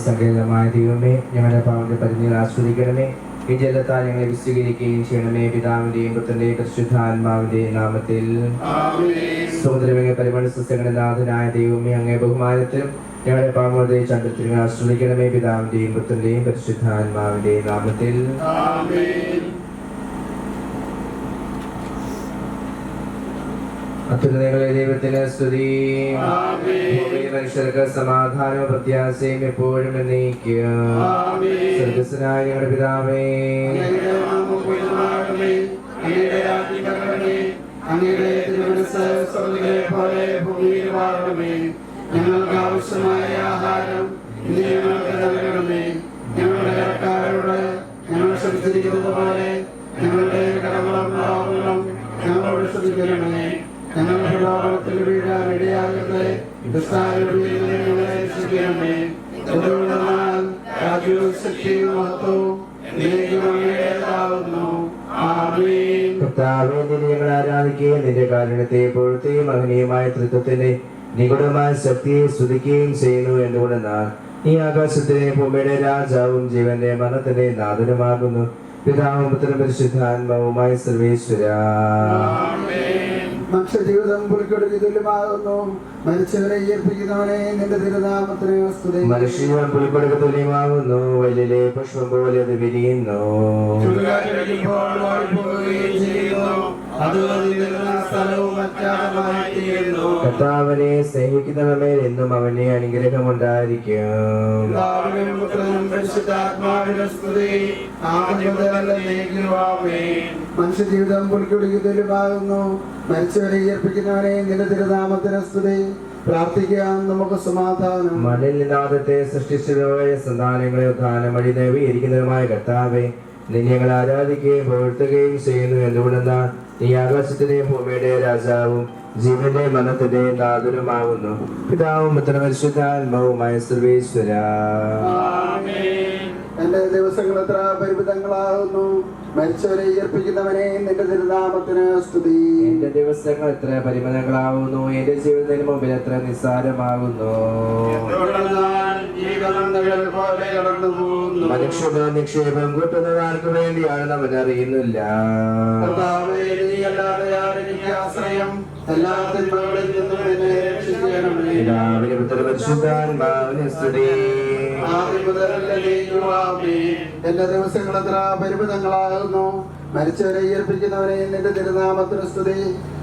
സങ്കേതമായ ദൈവമേ, ഞങ്ങളുടെ പാവന്റെ പരിധിയിൽ ആസ്വദിക്കണമേ. ഈ ജലത്താൽ ഞങ്ങളെ വിശദീകരിക്കുകയും ചെയ്യണമേ. പിതാവിന്റെയും പുത്രന്റെയും പരിശുദ്ധാത്മാവിന്റെയും നാമത്തിൽ. സമുദ്രമേ പരിമള സസ്യങ്ങളുടെ നാഥനായ ദൈവമേ, അങ്ങേ ബഹുമാനത്തിലും ഞങ്ങളുടെ പാവങ്ങളുടെ ചന്ദ്രത്തിനും ആസ്വദിക്കണമേ. പിതാവിന്റെയും പുത്രന്റെയും പരിശുദ്ധാത്മാവിന്റെയും നാമത്തിൽ. അത്യുന്നതങ്ങളെ ദൈവത്തിന് സ്തുതി. മനുഷ്യർക്ക് സമാധാനവും പ്രത്യാശയും എപ്പോഴും എന്നേക്കും. സ്വർഗ്ഗസ്ഥനായ ഞങ്ങളുടെ പിതാവേ, ഞങ്ങൾക്ക് ആവശ്യമായ ആഹാരം ഞങ്ങൾക്ക് നൽകണമേ. ഞങ്ങളുടെ കടക്കാരോട് ഞങ്ങൾ ക്ഷമിച്ചിരിക്കുന്നത് പോലെ ഞങ്ങളുടെ കടങ്ങളും പാപങ്ങളും ഞങ്ങളോട് ക്ഷമിക്കണമേ. ഞങ്ങളുടെ പ്രലോഭനത്തിൽ വീഴാൻ ഇടയാകരുതേ. ഞങ്ങളെ രക്ഷിക്കണമേ. രാജ്യവും ശക്തിയും മഹത്വവും കർത്താവേ, നിന്നെ ഞങ്ങൾ ആരാധിക്കുകയും നിന്റെ കാരുണ്യത്തെ എപ്പോഴത്തെയും മഹനീയമായ തൃത്വത്തിന്റെ നിഗൂഢമായ ശക്തിയെ സ്തുതിക്കുകയും ചെയ്യുന്നു. എന്തുകൊണ്ടെന്നാൽ ഈ ആകാശത്തിലെ ഭൂമിയുടെ രാജാവും ജീവന്റെ മരണത്തിന്റെ നാഥനുമാകുന്നു. പിതാവും പുത്രനും പരിശുദ്ധാത്മാവുമായ സർവേശ്വര. മനുഷ്യജീവിതം പുലിക്കൊടുക്ക് തുല്യമാകുന്നു. മരിച്ചവരെ ഉയർപ്പിക്കുന്നവനെ നിന്റെ തിരുനാമത്തിന് സ്തുതി. മനുഷ്യജീവൻ പുലിക്കൊടുക്ക് തുല്യമാകുന്നു. വലിയ പുഷ്പം പോലെ അത് വിരിയുന്നു. കർത്താവിനെ സ്നേഹിക്കുന്നവരെ എന്നും അവനെ അനുഗ്രഹമുണ്ടായിരിക്കും. മനുഷ്യജീവിതം പുലിക്കൊടുക്ക് തുല്യമാകുന്നു. മരിച്ചവരെ ഉയർപ്പിക്കുന്നവനെ നിന്റെ തിരുനാമത്തിന് സ്തുതി. പ്രാർത്ഥിക്കാം, നമുക്ക് സമാധാനം. മണ്ണിൽ നിന്നാദത്തെ സൃഷ്ടിച്ചതായ സന്താനങ്ങളെ ഉദ്ധാനം വഴി നവീകരിക്കുന്നതുമായ കർത്താവെ, നിന്നെ ഞങ്ങൾ ആരാധിക്കുകയും പുകഴ്ത്തുകയും ചെയ്യുന്നു. എന്തുകൊണ്ടെന്നാൽ ഈ ആകാശത്തിന്റെയും ഭൂമിയുടെ രാജാവും ജീവന്റെ മനത്തിന്റെ നാഥനുമാകുന്നു. പിതാവും പുത്രനും പരിശുദ്ധാത്മാവുമായ സർവേശ്വര. എന്റെ ദിവസങ്ങൾ എത്ര പരിമിതങ്ങളാകുന്നു. മരിച്ചവരെ ഉയർപ്പിക്കുന്നവനെ നിന്റെ തിരുനാമത്തിന് സ്തുതി. എന്റെ ദിവസങ്ങൾ എത്ര പരിമിതങ്ങളാകുന്നു. എന്റെ ജീവിതത്തിന് മുമ്പിൽ എത്ര നിസ്സാരമാകുന്നു. മനുഷ്യന് നിക്ഷേപം കൂട്ടുന്നത് ആർക്കു വേണ്ടിയാണെന്ന് അവൻ അറിയുന്നില്ല. എന്റെ ദിവസങ്ങൾ എത്ര പരിമിതങ്ങളാകുന്നു. മരിച്ചവരെ ഉയർപ്പിക്കുന്നവനെ നിന്റെ തിരുനാമത്തിന് സ്തുതി.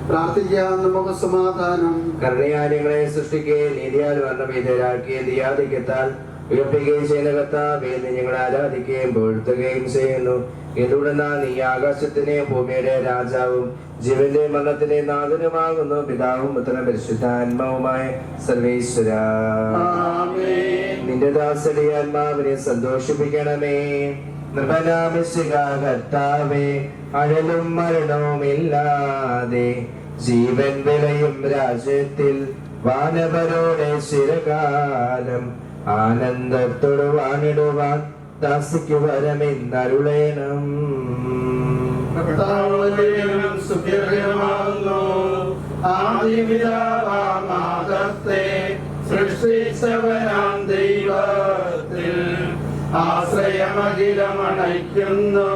പ്രാർത്ഥിക്കാം, നമുക്ക് സമാധാനം. കരുണയാലികളെ സൃഷ്ടിക്കുകയും നീതിയാൽ വർണ്ണഭീതരാക്കിയ ദിയാദിക്കത്താൽ ഉയർത്തുകയും ചെയ്യുന്ന കർത്താവേ, നീ ഞങ്ങളെ ആരാധിക്കുകയും പുകഴ്ത്തുകയും ചെയ്യുന്നു. എന്തുകൊണ്ടെന്നാൽ നീ ആകാശത്തിന്റെയും ഭൂമിയുടെ രാജാവും ജീവന്റെ മരണത്തിന്റെ നാഥനുമാകുന്നു. പിതാവും പുത്രനും പരിശുദ്ധാത്മാവുമായ സർവേശ്വര, നിന്റെ ദാസന്റെ ആത്മാവിനെ സന്തോഷിപ്പിക്കണമേ. നൃപനാമിശിക കർത്താവേ, അഴലും മരണവുമില്ലാതെ ജീവൻ വിളയും രാജ്യത്തിൽ വാനവരോടെ ചിരകാലം ആനന്ദത്തോട് വാണിടുവാൻ ദാസിക്ക് വരമെന്നരുളേണം. സൃഷ്ടിച്ചവനാം ദൈവത്തിൽ ആശ്രയമഖിലമണയ്ക്കുന്നു.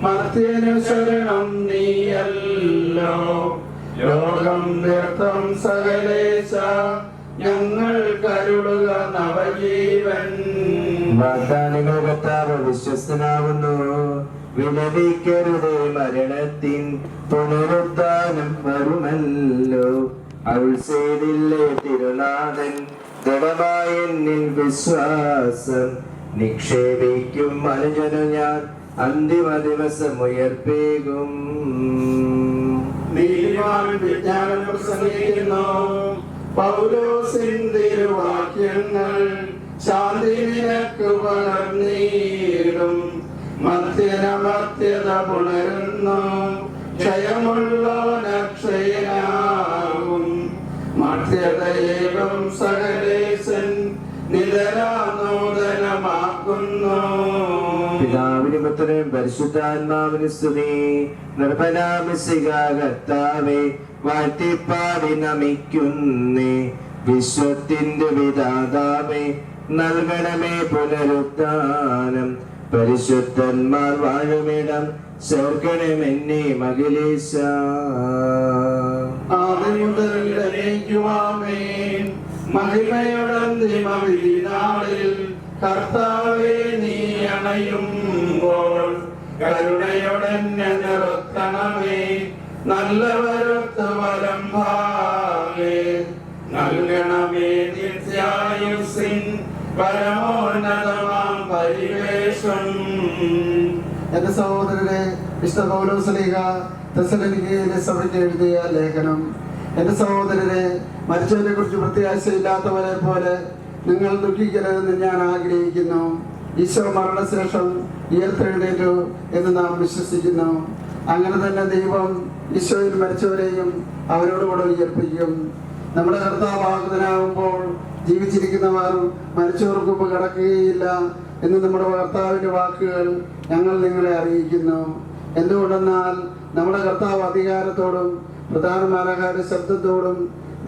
മർത്യനു ശരണം നീയല്ലോ. ലോകം വ്യർത്ഥം സകലേശ, ഞങ്ങൾ കരുളുക നവജീവൻ. വാഗ്ദാനങ്ങൾ കർത്താവ് വിശ്വസ്തനാവുന്നു. വിലപിക്കരുതേ, മരണത്തിൻ പുനരുദ്ധാനം വരുമല്ലോ. അരുൾ ചെയ്തില്ലേ തിരുനാഥൻ, ദൃഢമായ എന്നിൽ വിശ്വാസം നിക്ഷേപിക്കും മനുജനു ഞാൻ അന്തിമ ദിവസം ഉയർപ്പേകും. നീതിമാൻ വിജ്ഞാനം പ്രസംഗിക്കുന്നു. പൗലോസിൻ തിരുവാക്യങ്ങൾ ശാന്തി നിനക്ക് പകർന്നീടും. മർത്യനമർത്യത പുണരുന്നു. ക്ഷയമുള്ളോനക്ഷയനാകും. മർത്യതയേകം സകലേശൻ നിതരാനൂതനമാക്കുന്നു. പിതാവിനും പുത്രനും പരിശുദ്ധാത്മാവിനും സ്തുതി. നിർഭനാമിശിക കർത്താവേ, വാഴ്ത്തിപ്പാടി നമിക്കുന്നേ. വിശ്വത്തിന്റെ വിധാതാവേ, നൽകണമേ പുനരുദ്ധാനം. പരിശുദ്ധന്മാർ വാഴുമിടം ചേർക്കണമെന്നേ മകിലേശ. മഹിമയുടന്തിമവിധിനാളിൽ കർത്താവേ, നീ അണയുമ്പോൾ കരുണയോടെന്നെ നിർത്തണമേ. നല്ലവരത്ത് വലം ഭാഗേ നൽകണമേ നിത്യായുസിൻ പരമോന്നതമാം പരിവേഷം. എന്റെ സഹോദരരെ, വിശുദ്ധ പൗലോസ്ലീഹ തെസ്സലോനിക്കയിലെ സഭയ്ക്ക് എഴുതിയ ലേഖനം. എന്റെ സഹോദരരെ, മരിച്ചവരെ കുറിച്ച് പ്രത്യാശയില്ലാത്തവരെ പോലെ നിങ്ങൾ ദുഃഖിക്കരുതെന്ന് ഞാൻ ആഗ്രഹിക്കുന്നു. ഈശോ മരണശേഷം ഉയർത്തെഴുന്നേറ്റു എന്ന് നാം വിശ്വസിക്കുന്നു. അങ്ങനെ തന്നെ ദൈവം ഈശോയിൽ മരിച്ചവരെയും അവരോടുകൂടെ ഉയർപ്പിക്കും. നമ്മുടെ കർത്താവാകുന്നതിനാകുമ്പോൾ ജീവിച്ചിരിക്കുന്നവർ മരിച്ചവർക്ക് മുമ്പ് കടക്കുകയില്ല എന്ന് നമ്മുടെ കർത്താവിന്റെ വാക്കുകൾ ഞങ്ങൾ നിങ്ങളെ അറിയിക്കുന്നു. എന്തുകൊണ്ടെന്നാൽ നമ്മുടെ കർത്താവ് അധികാരത്തോടും പ്രധാന മാലാഖയുടെ ശബ്ദത്തോടും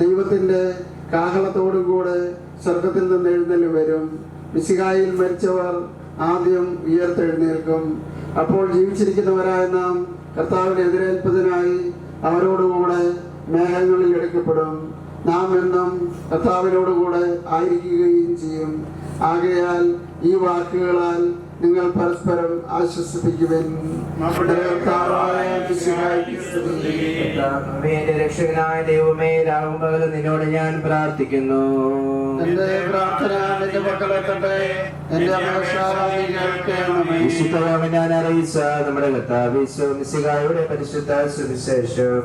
ദൈവത്തിന്റെ കാഹളത്തോടും കൂടെ സ്വർഗത്തിൽ നിന്ന് എഴുന്നള്ളി വരും. മിശിഹായിൽ മരിച്ചവർ ആദ്യം ഉയർത്തെഴുന്നേൽക്കും. അപ്പോൾ ജീവിച്ചിരിക്കുന്നവരായ നാം കർത്താവിനെ എതിരേൽപ്പതിനായി അവരോടുകൂടെ മേഘങ്ങളിൽ എടുക്കപ്പെടും. നാം എന്നും കർത്താവിനോടുകൂടെ ആയിരിക്കുകയും ചെയ്യും. ആകയാൽ ഈ വാക്കുകളാൽ നിങ്ങൾ പരസ്പരം ആശ്വസിപ്പിക്കുവിൻ. രക്ഷകനായ ദൈവമേ, രാവും പകലും നിന്നോട് ഞാൻ പ്രാർത്ഥിക്കുന്നു. എന്റെ പ്രാർത്ഥന നിന്റെ പക്കലെത്തട്ടെ. എന്റെ അപേക്ഷ നീ കേൾക്കണമേ. വിശുദ്ധരാമൻ ഞാൻ അറിയിച്ച നമ്മുടെ കർത്താവ് യേശു മിശിഹായുടെ പരിശുദ്ധ സുവിശേഷം.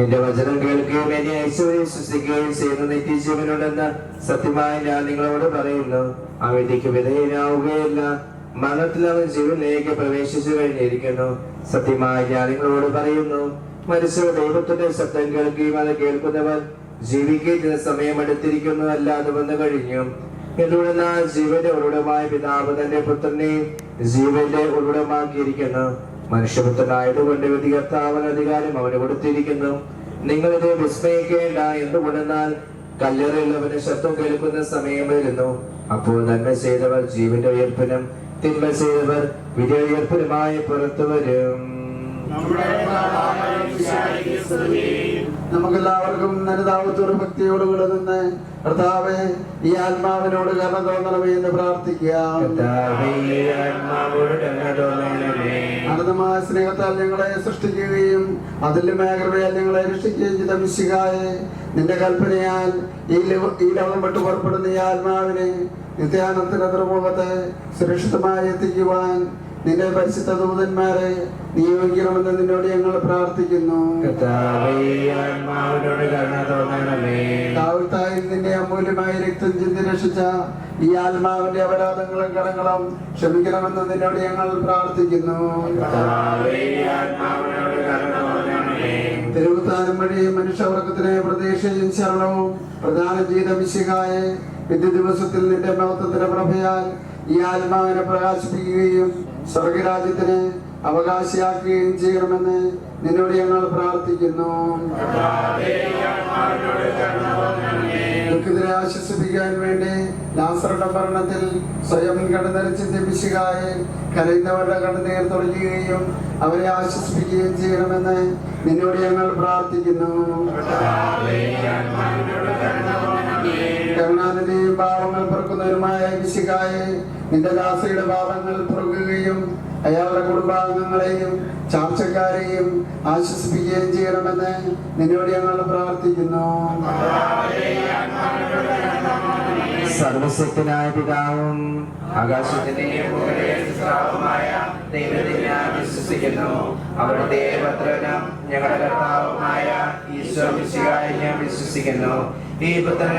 എന്റെ വചനം കേൾക്കുകയും എന്നെ യേശുവിനെ വിശ്വസിക്കുകയും ചെയ്യുന്ന നിത്യജീവനുണ്ടെന്ന് സത്യമായി ഞാൻ നിങ്ങളോട് പറയുന്നു. ആ വിധിക്ക് വിധേയനാവുകയില്ല. മരണത്തിൽ അവൻ ജീവനിലേക്ക് പ്രവേശിച്ചു കഴിഞ്ഞിരിക്കുന്നു. സത്യമായി ഞാൻ നിങ്ങളോട് പറയുന്നു, മരിച്ചവർ ദൈവത്തിന്റെ ശബ്ദം കേൾക്കുകയും അത് കേൾക്കുന്നവർ ജീവിക്കുന്ന സമയം എടുത്തിരിക്കുന്നു, അല്ലാതെ വന്നു കഴിഞ്ഞു. എന്തുകൊണ്ടെന്നാൽ ജീവന്റെ ഉറവിടമായ പിതാവ് തന്റെ പുത്രനെ ജീവന്റെ ഉറവിടമാക്കിയിരിക്കുന്നു. മനുഷ്യപുത്രനായതുകൊണ്ട് വിധികർത്താവൻ അധികാരം അവന് കൊടുത്തിരിക്കുന്നു. നിങ്ങളിത് വിസ്മയിക്കേണ്ട. എന്തുകൊണ്ടെന്നാൽ കല്ലറയുള്ളവന് ശബ്ദം കേൾക്കുന്ന സമയം വരുന്നു. അപ്പോൾ നന്മ ചെയ്തവർ ജീവന്റെ ഉയർപ്പിനും തിന്മ ചെയ്തവർ വിധി ഉയർപ്പിനുമായി പുറത്തു വരും. നമുക്കെല്ലാവർക്കും നരതാവത്തോട് ഭക്തിയോടുകൂടെ നിന്ന് കർത്താവേ, ഈ ആത്മാവിനോട് കരുണ തോന്നണമേ എന്ന് പ്രാർത്ഥിക്കാം. അനന്തമായ സ്നേഹത്താൽ ഞങ്ങളെ സൃഷ്ടിക്കുകയും അതിന്റെ മേഖലയാൽ ഞങ്ങളെ രക്ഷിക്കുകയും ചെയ്ത മിശിഹായെ, നിന്റെ കൽപ്പനയാൽ ഈ ലോകം വിട്ട് പുറപ്പെടുന്ന ഈ ആത്മാവിനെ നിത്യാനന്ദത്തിന്റെ തുറമുഖത്ത് സുരക്ഷിതമായി എത്തിക്കുവാൻ നിന്റെ പരിശുദ്ധ ദൂതന്മാരെ നിയോഗിക്കണമെന്ന് നിന്നോട് ഞങ്ങൾ പ്രാർത്ഥിക്കുന്നു. ദാവീദായി നിന്റെ അമൂല്യമായ രക്തം ചിന്തി രക്ഷിച്ച ഈ ആത്മാവിന്റെ അപരാധങ്ങളും കടങ്ങളും ക്ഷമിക്കണമെന്ന് നിന്നോട് ഞങ്ങൾ പ്രാർത്ഥിക്കുന്നു. തിരുവുത്താനം വഴി മനുഷ്യവർഗത്തിന് പ്രതീക്ഷയും ശരണവും പ്രധാന ചെയ്ത മിശിഹായെ വിധി ദിവസത്തിൽ നിന്റെ മഹത്വത്തിന്റെ പ്രഭയാൽ ഈ ആത്മാവിനെ പ്രകാശിപ്പിക്കുകയും സ്വർഗരാജ്യത്തിന് അവകാശിയാക്കുകയും ചെയ്യണമെന്ന് നിന്നോട് ഞങ്ങൾ പ്രാർത്ഥിക്കുന്നു. ദുഃഖിതരെ ആശ്വസിപ്പിക്കാൻ വേണ്ടി ലാസറുടെ മരണത്തിൽ സ്വയം കണ്ണുനീർ മിശിഹായെ കരയുന്നവരുടെ കണ്ണുനീർ തുടയ്ക്കുകയും അവരെ ആശ്വസിപ്പിക്കുകയും ചെയ്യണമെന്ന് നിന്നോട് ഞങ്ങൾ പ്രാർത്ഥിക്കുന്നു. കരുണാനിധിയും പാപങ്ങൾ പൊറുക്കുന്നവരുമായ മിശിഹായെ നിന്റെ ദാസയുടെ പാപങ്ങൾ പൊറുക്കുകയും അയാളുടെ കുടുംബാംഗങ്ങളെയും ചാർച്ചക്കാരെയും ആശ്വസിപ്പിക്കുകയും ചെയ്യണമെന്ന് നിന്നോട് ഞങ്ങൾ പ്രാർത്ഥിക്കുന്നു. സർവശക്തനായ പിതാവും ആകാശത്തിന്റെയും ദൈവത്തെ ഞാൻ വിശ്വസിക്കുന്നു. അവിടുത്തെ പുത്രനും ഞങ്ങളുടെ കർത്താവുമായ ഈശോ മിശിഹായെ ഞാൻ വിശ്വസിക്കുന്നു. ഈ പുത്രൻ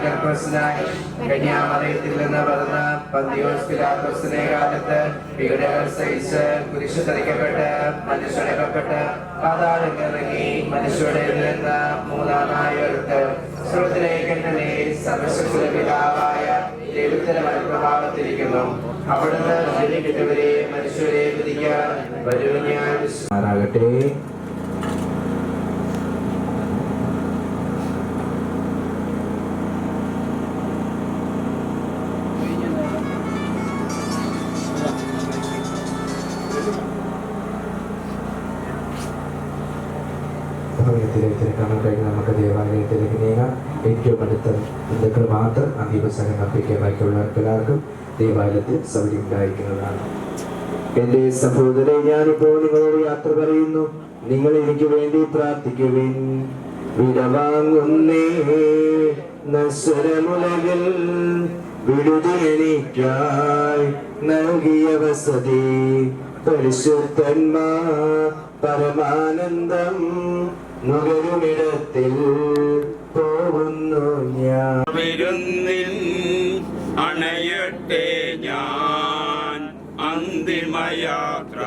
ഗർഭസ്ഥനായി കന്യാമറിയത്തിൽ നിന്ന് പിറന്ന പന്തിയോസ് പിലാത്തോസിന്റെ കാലത്ത് പീഡകൾ സഹിച്ച് കുരിശു തറയ്ക്കപ്പെട്ട് മനുഷ്യടക്കപ്പെട്ട് പാതാളത്തിൽ ഇറങ്ങി മനുഷ്യരുടെ നിന്ന് മൂന്നാം നാൾ ഉയർത്ത് സ്വർഗ്ഗത്തിലേക്ക് സർവശക്തിയുടെ പിതാവായ ദൈവത്തിന്റെ മനഃപ്രഭാവത്തിരിക്കുന്നു. അവിടുന്ന് ജനിക്കുന്നവരെ മനുഷ്യരെ വിധിക്കാൻ വരും ഞാൻ വിശ്വസിക്കട്ടെ. ഭവനത്തിലേക്ക് കാണാൻ കഴിഞ്ഞ് നമുക്ക് ദേവാലയത്തിലേക്ക് നീങ്ങാം. ഏറ്റവും അടുത്ത ബന്ധുക്കൾ മാത്രം അന്തിമസംഘം അർപ്പിക്കാൻ ബാക്കിയുള്ളവർക്ക് എല്ലാവർക്കും ദേവാലയത്തിൽ സൗകര്യം ഉണ്ടായിരിക്കുന്നതാണ്. എന്റെ സഹോദരനെ, ഞാനിപ്പോൾ നിങ്ങളോട് യാത്ര പറയുന്നു. നിങ്ങൾ എനിക്ക് വേണ്ടി പ്രാർത്ഥിക്കുവിൻ. വിടവാങ്ങുന്നേ നശ്വരമുലകിൽ വിടുതി എനിക്കായി നൽകിയ വസതി പരിശുദ്ധന്മാർ പരമാനന്ദം നുകരുമിടത്തിൽ പോകുന്നു ഞാൻ. വിരുന്നിൽ അണയട്ടെ ഞാൻ അന്തിമയാത്ര.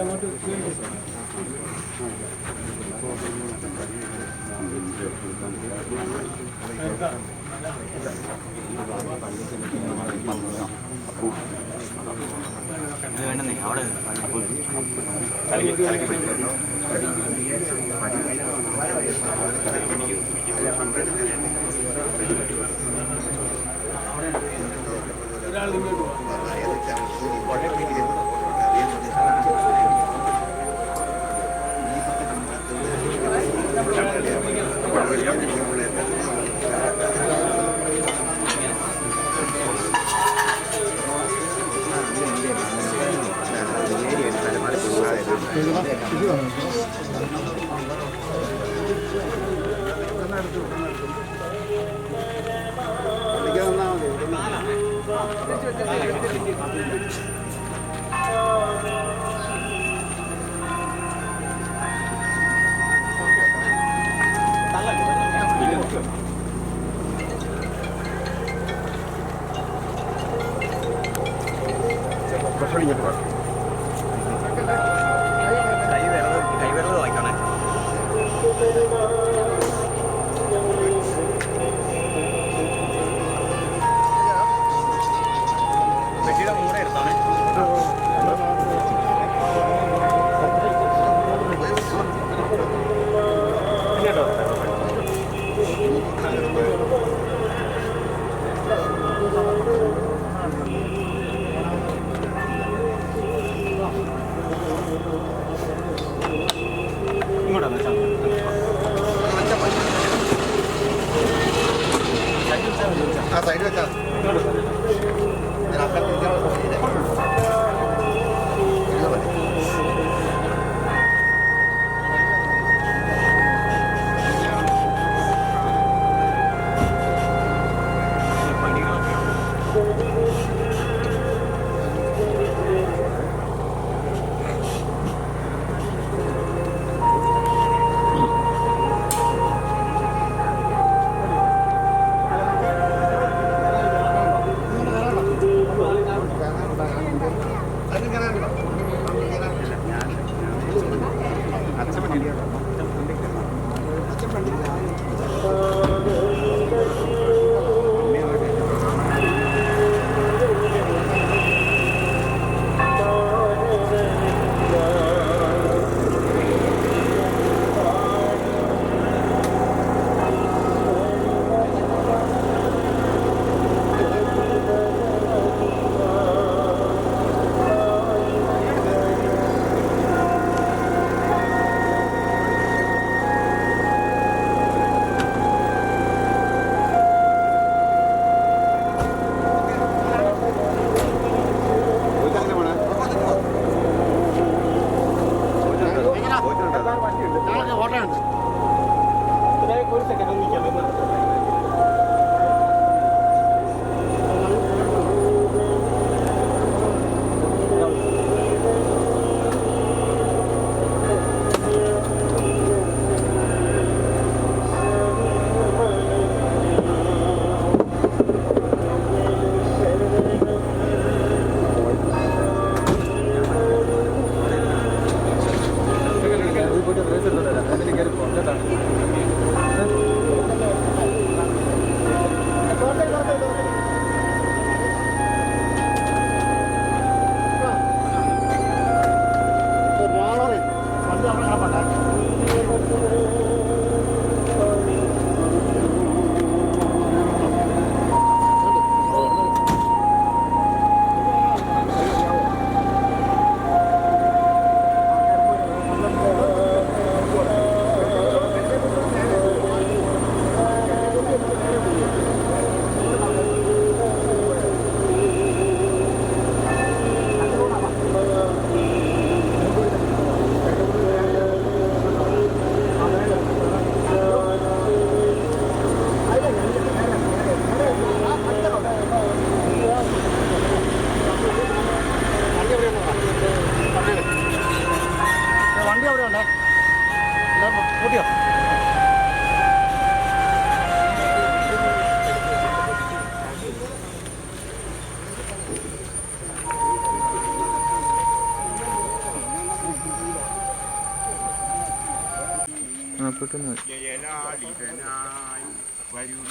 അങ്ങോട്ട് ജയലാളിതനായി വരും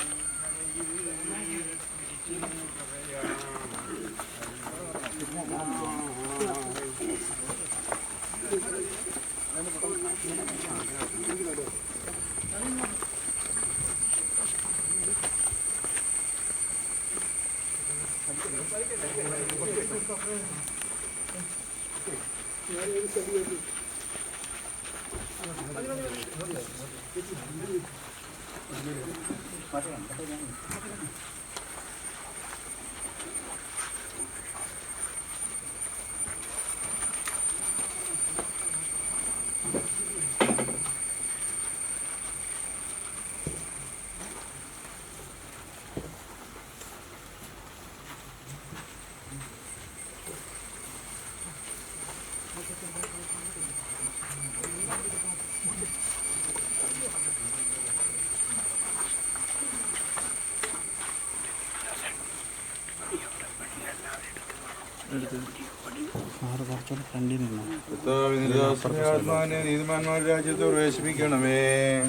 നീതിമാന്മാരുടെ രാജ്യത്ത് പ്രവേശിപ്പിക്കണമേ.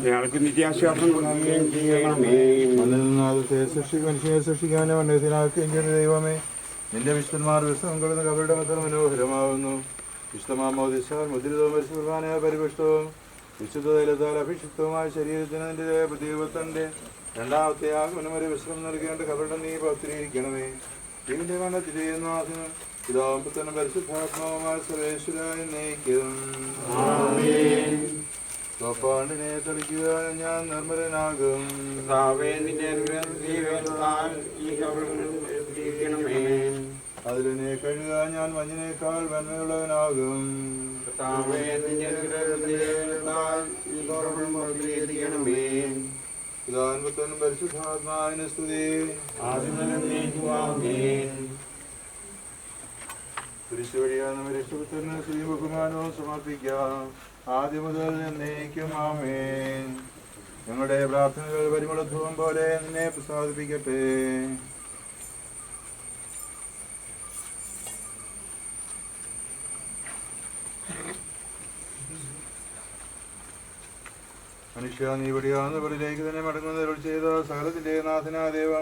ഞങ്ങൾക്ക് നിത്യാശ്വാസം നൽകുകയും ചെയ്യണമേ. സൃഷ്ടിക്കും മനുഷ്യനെ സൃഷ്ടിക്കാനും മണ്ഡലത്തിനാക്കുകയും ചെയ്യുന്ന ദൈവമേ, നിന്റെ വിശുദ്ധന്മാർ വിശ്വം കൊള്ളുന്ന കവരുടെ മത്ര മനോഹരമാകുന്നു. വിശുദ്ധമാമോദിശാൽ മുദ്രിതവും പരിശുദ്ധമായ പരിപുഷ്ടവും വിശുദ്ധ തൈലത്താൽ അഭിഷിക്തവുമായ ശരീരത്തിന് നിന്റെ പ്രതീപത്തിന്റെ രണ്ടാമത്തെ ആഗമനം വരെ വിശ്രമം നൽകേണ്ട കവരുടെ നീ ഭക്തിയിരിക്കണമേ. ഇതിന്റെ മരണത്തിലെയും നാഥനും പിതാവും പുത്രനും പരിശുദ്ധാത്മാവുമായ സർവേശ്വരായ നയിക്കും. സോപ്പാണ്ടിനെ തളിക്കുക, ഞാൻ നിർമ്മലനാകും. അതിനെ കഴുകുക, ഞാൻ മഞ്ഞിനേക്കാൾ വെണ്മയുള്ളവനാകും. പിതാവിനും പുത്രനും പരിശുദ്ധാത്മാവിന് സ്തുതി. കുരിശ് വഴിയാണ് രക്ഷപുത്രന് സ്തുതി ബഹുമാനവും സമർപ്പിക്കാം, ആദ്യം മുതൽ എന്നേക്കും. ആമേൻ. ഞങ്ങളുടെ പ്രാർത്ഥനകൾ പരിമളത്വം പോലെ നിന്നെ പ്രസാദിപ്പിക്കട്ടെ. മനുഷ്യ, നീ ഇവിടെയാവുന്ന പടിയിലേക്ക് തന്നെ മടങ്ങുന്നവരോട് ചെയ്ത സകലത്തിന്റെ നാഥനാ ദേവ,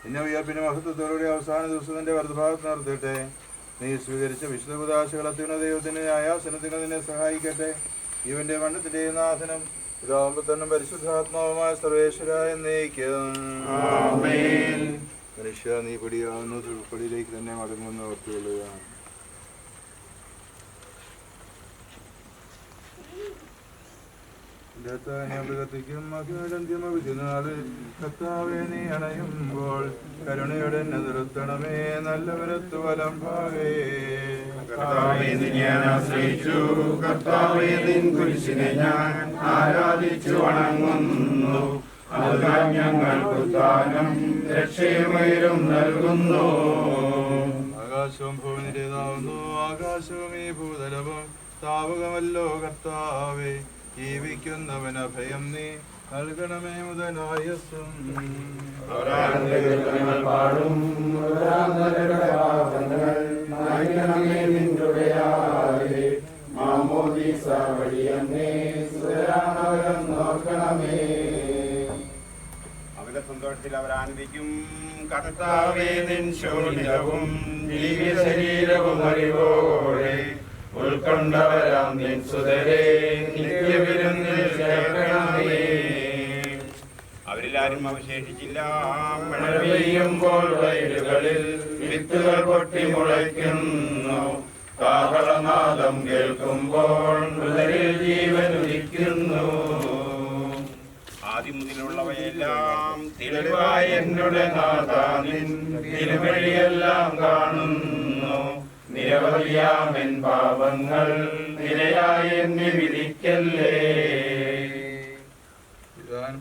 നിന്നെ ഉയർപ്പിന്റെ മഹത്വത്തോടെ അവസാന ദിവസത്തിന്റെ വലതുഭാഗത്ത് നിർത്തട്ടെ. നീ സ്വീകരിച്ച വിശുദ്ധ കുദാശകൾ അത്യുന്ന ദൈവത്തിന് ആയാസനത്തിന് നിന്നെ സഹായിക്കട്ടെ. ഇവന്റെ മണ്ണത്തിന്റെ നാഥനും പിതാവുമ്പത്തനും പരിശുദ്ധാത്മാവുമായ സർവേശ്വരായ എന്നേക്കും. മനുഷ്യ, നീ പടിയാവുന്ന പടിയിലേക്ക് തന്നെ മടങ്ങുന്ന ഓർത്തുകൊള്ളുക. ും കർത്താവേ, നീ അണയുമ്പോൾ കരുണയുടെ നിർത്തണമേ, നല്ലവരത്തു വലം ഭാഗേ. കർത്താവേ, നിന്നെ ഞാൻ ആശ്രയിച്ചു. കർത്താവേ, നിൻ കുരിശിനെ ഞാൻ ആരാധിച്ചു വണങ്ങുന്നു. അതിനാൽ ഞങ്ങൾക്ക് ഉദ്ധാനം രക്ഷയുമേരും നൽകുന്നു. ആകാശവും ഭൂമിയിലേതാവുന്നു, ആകാശവും ഈ ഭൂതലവും താവകമല്ലോ കർത്താവേ. ജീവിക്കുന്നവൻ അഭയം നീ നൽകണമേ മുതലായസും. പാടും മാമോദീസ വഴിയന്നേ സുതരാനവരം നോക്കണമേ. അവരുടെ സന്തോഷത്തിൽ അവർ ആനന്ദിക്കും. കർത്താവേ, നിൻ ശോണിതവും ദിവ്യ ശരീരവും അറിവോടെ ഉൾക്കൊണ്ടവരാം നിൻ സുതരേ നിത്യവിരുന്നിൽ ചേർക്കണമേ. അവരിലാരും അവശേഷിച്ചില്ല. മഴ പെയ്യുമ്പോൾ വയലുകളിൽ വിത്തുകൾ പൊട്ടി മുളയ്ക്കുന്നു. കാഹളനാദം കേൾക്കുമ്പോൾ മൃതരിൽ ജീവൻ ഉദിക്കുന്നു. ആദ്യം മുതലുള്ളവയെല്ലാം തെളിവായ എന്നുടെ നാഥാ, നിൻ തിരുവഴിയെല്ലാം കാണുന്നു. നിരവധിയാമെൻ പാപങ്ങൾ നിരയായി എന്നെ വിധിക്കല്ലേ.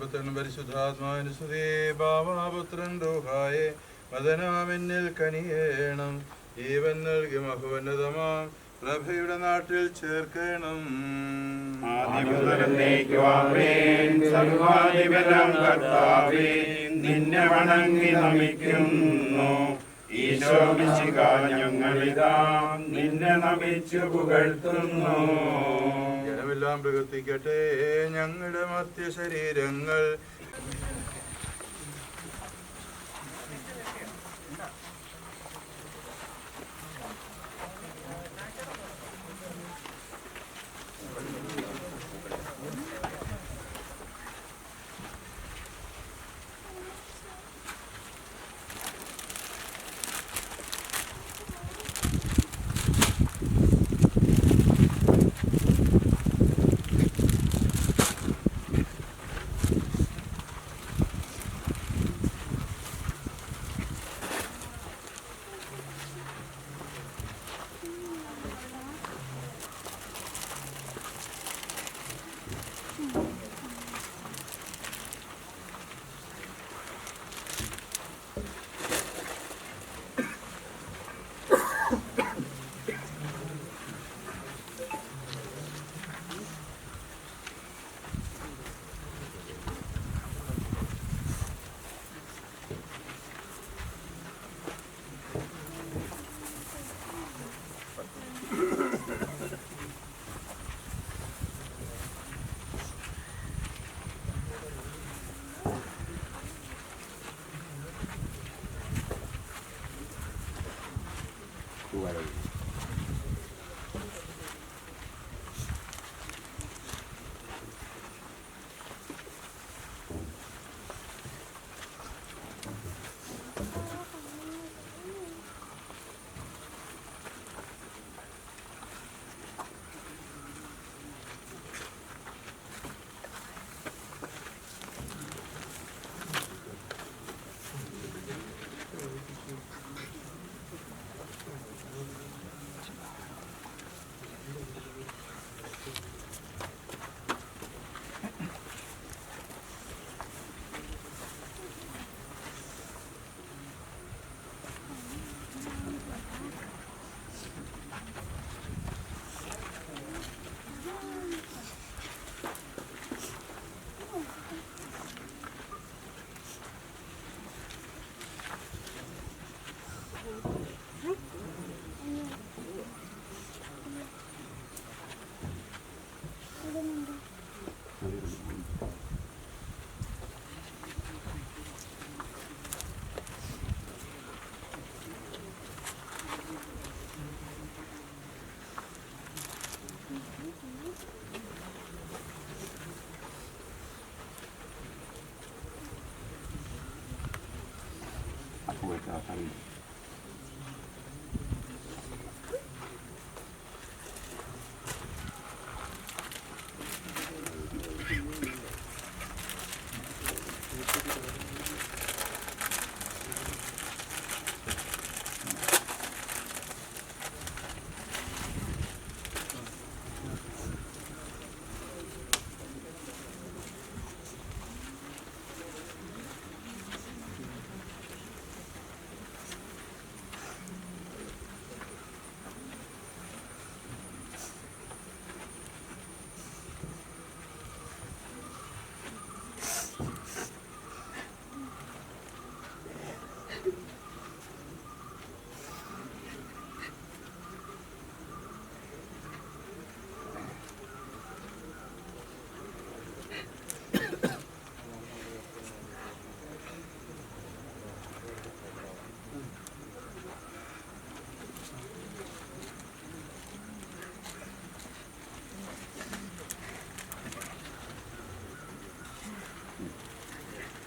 പുത്രനും പരിശുദ്ധാത്മാവിന് സ്തുതി. ബാവാപുത്രൻ റൂഹായെ മദനാമെന്നിൽ കനിയേണം. ജീവൻ നൽകി മഹോന്നതമാം പ്രഭയുടെ നാട്ടിൽ ചേർക്കണം. നിന്നെ വണങ്ങി നമിക്കുന്നു. ഈശോ മിശിഹാ, ഞങ്ങളിതാ നിന്നെ നമിച്ചു പുകഴ്ത്തുന്നു. ജനമെല്ലാം പ്രവർത്തിക്കട്ടെ. ഞങ്ങളുടെ മധ്യ ശരീരങ്ങൾ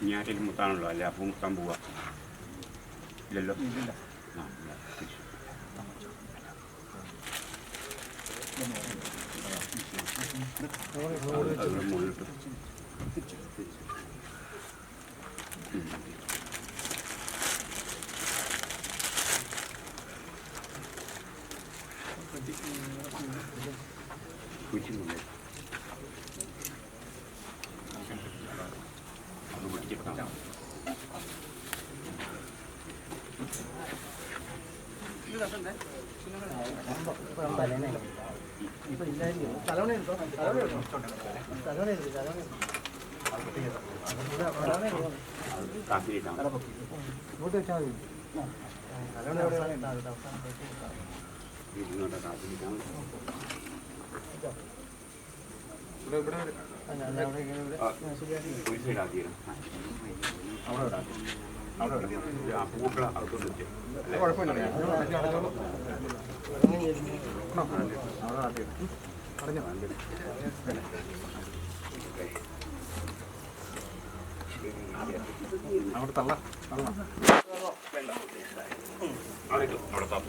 ഞാനിൽ മുത്താണല്ലോ അല്ലേ അപ്പം മുത്താൻ പോവാ ഇല്ലല്ലോ മുകളിലിട്ട് കുഴിച്ചിട്ടുണ്ട് അത് പിടിച്ചിട്ടാണ് കാത്തിരിക്കാം ഇങ്ങോട്ട് കാത്തിരിക്കാം ഒരു സൈഡ് ആക്കിയിരുന്നു അവിടെ ആ പൂക്കള അകത്തോട്ട് വെച്ചു അവിടെ തള്ള അവിടെ താത്ത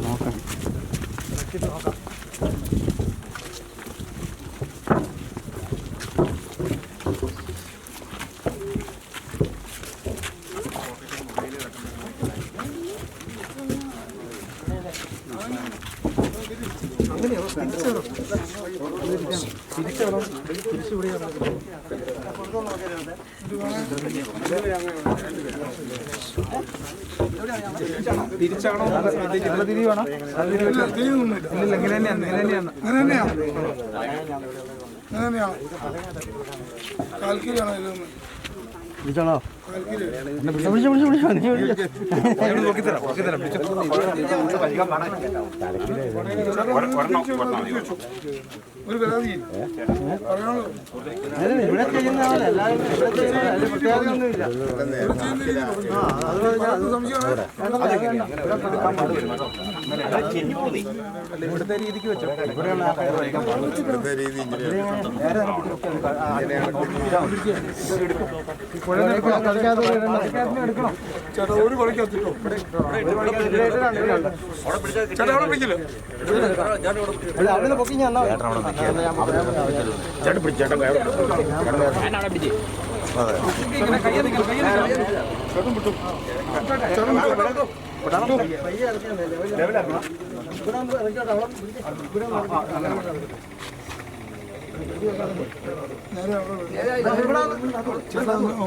നോക്കാം തിരിച്ചാണോ തിരി വേണം ഇങ്ങനെ തന്നെയാണ് വിളിച്ചാണോ ഒരു പരാതി ഇവിടെ ചെയ്യുന്ന പ്രത്യേകതയൊന്നുമില്ല. ഇവിടുത്തെ രീതിക്ക് വെച്ചോ ചേട്ടാ ഒരു കൊലക്കത്തിട്ടോ ചേട്ടാ അവിടെ പിടിക്കില്ല അവിടെ പൊക്കി ഞാൻ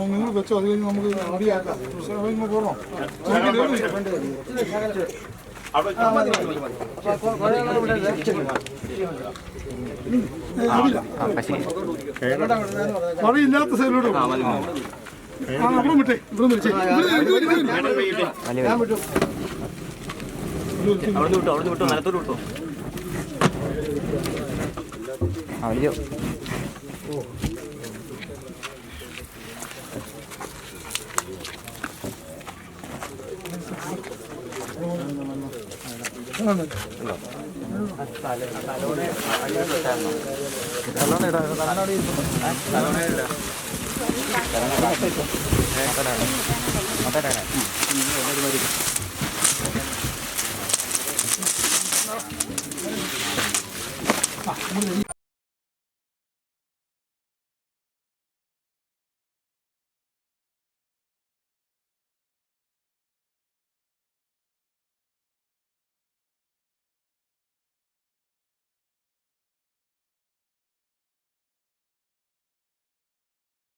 നിങ്ങൾ വെച്ചോ അത് കഴിഞ്ഞ് നമുക്ക് റെഡിയാക്കാം പോകണോ അവിടെ വഴിയില്ലാത്ത സൈഡിലോട്ട് അവിടെ വിട്ടേ ഇവിടെ വിളിച്ചേ അവിടെ വിട്ടു നിലത്തോട്ട് വിട്ടു വലിയ തലോടെ